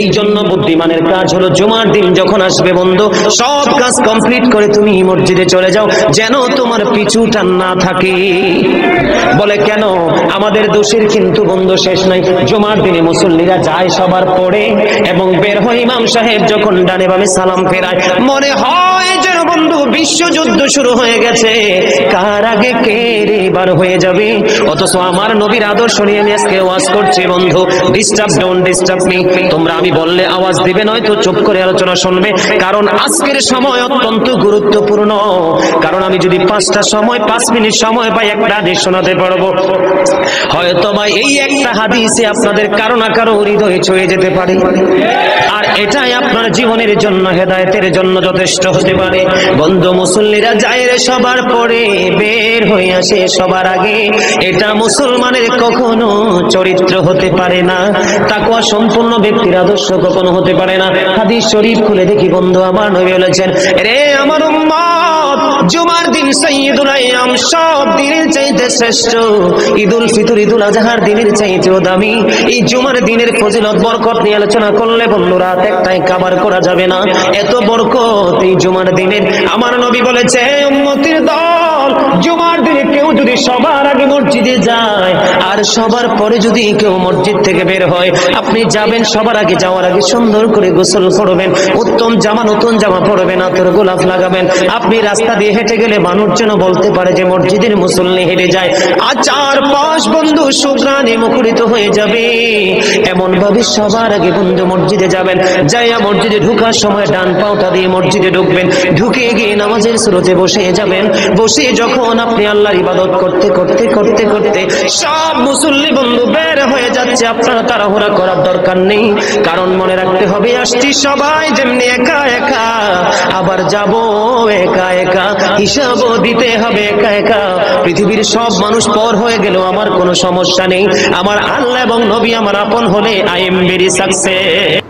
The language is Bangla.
এই জন্য বুদ্ধিমানের কাজ হলো জুমার দিন যখন আসবে বন্ধু, সব কাজ কমপ্লিট করে তুমি মসজিদে চলে যাও, যেন তোমার পিছু টান না থাকে। বলে কেন? আমাদের দোষের কিন্তু বন্ধু শেষ নাই। জুমার দিনে মুসল্লিরা যায় সবার পরে এবং বের হয়, ইমাম সাহেব যখন ডানে বামে সালাম ফেরায়, মনে হয় যেন বন্ধু বিশ্বযুদ্ধ শুরু হয়ে গেছে, কার আগে কে এবার হয়ে যাবে। অথচ আমার নবীর আদর্শ নিয়ে আমি আজকে ওয়াজ করছি বন্ধু। Disturb, don't disturb me. তোমরা আমি বললে আওয়াজ দিবে, নয়তো চুপ করে আলোচনা শুনবে, কারণ আজকের সময় অত্যন্ত গুরুত্বপূর্ণ। কারণ আমি যদি 5 মিনিট সময় পাই, একটা হাদিস শোনাতে পারবো। হয়তো বা এই একটা হাদিসে আপনাদের কারো না কারো হৃদয়ে ছুঁয়ে যেতে পারে, আর এটাই আপনার জীবনের জন্য, হেদায়েতের জন্য যথেষ্ট হতে পারে। বন্ধু, মুসল্লিরা যায় রে সবার পরে, বের হয়ে আসে সবার আগে, এটা মুসলমানের কখনো চরিত্র হতে পারে না। তাকওয়া সম্পূর্ণ ব্যক্তির আদর্শ কখনো হতে পারে না। হাদিস শরীফ খুলে দেখি বন্ধু, আমার নবী বলেছেন, রে আমার উম্মত, জুমার দিন সাইয়্যিদুল আইয়াম, সব দিনের চাইতে শ্রেষ্ঠ। ঈদুল ফিতর, ঈদুল আজহার দিনের চাইতেও দামি। এই জুমার দিনের ফজিলত বরকত নিয়ে আলোচনা করলে বন্ধু রাত একটাই কভার করা যাবে না, এত বরকত এই জুমার দিনের। আমার নবী বলেছে, উম্মতের দল, জুমার দিনে কেউ যদি সবার আগে মসজিদে যায় আর সবার পরে যদি কেউ মসজিদ থেকে বের হয়, আপনি যাবেন সবার আগে, যাওয়ার আগে সুন্দর করে গোসল করবেন, উত্তম জামা, নতুন জামা পরবেন, আতর গোলাপ লাগাবেন। আপনি রাস্তা দিয়ে হেঁটে গেলে মানুষ যেন বলতে পারে যে মসজিদের মুসল্লি হেঁটে যায়, আর চারপাশ বন্ধু সুঘ্রাণে মুখরিত হয়ে যাবে। এমন ভাবে সবার আগে বন্ধু মসজিদে যাবেন, যাইয়া মসজিদে ঢুকার সময় ডান পাওটা দিয়ে মসজিদে ঢুকবেন, ঢুকে গিয়ে নামাজের স্রোতে বসে যাবেন। বসে যখন আপনি আল্লাহর ইবাদত করতে করতে করতে করতে সব মুসল্লি বন্ধু বের হয়ে যাচ্ছে, আপনারা তাড়াহুড়া করার দরকার নেই, কারণ মনে রাখতে হবে, আসছি সবাই যেমনি একা একা, আবার যাব একা একা, হিসাবও দিতে হবে একা একা। পৃথিবীর সব মানুষ পর হয়ে গেলেও আমার কোনো সমস্যা নেই, আমার আল্লাহ এবং নবী আমার আপন হলে আই এম ভেরি সাকসেস।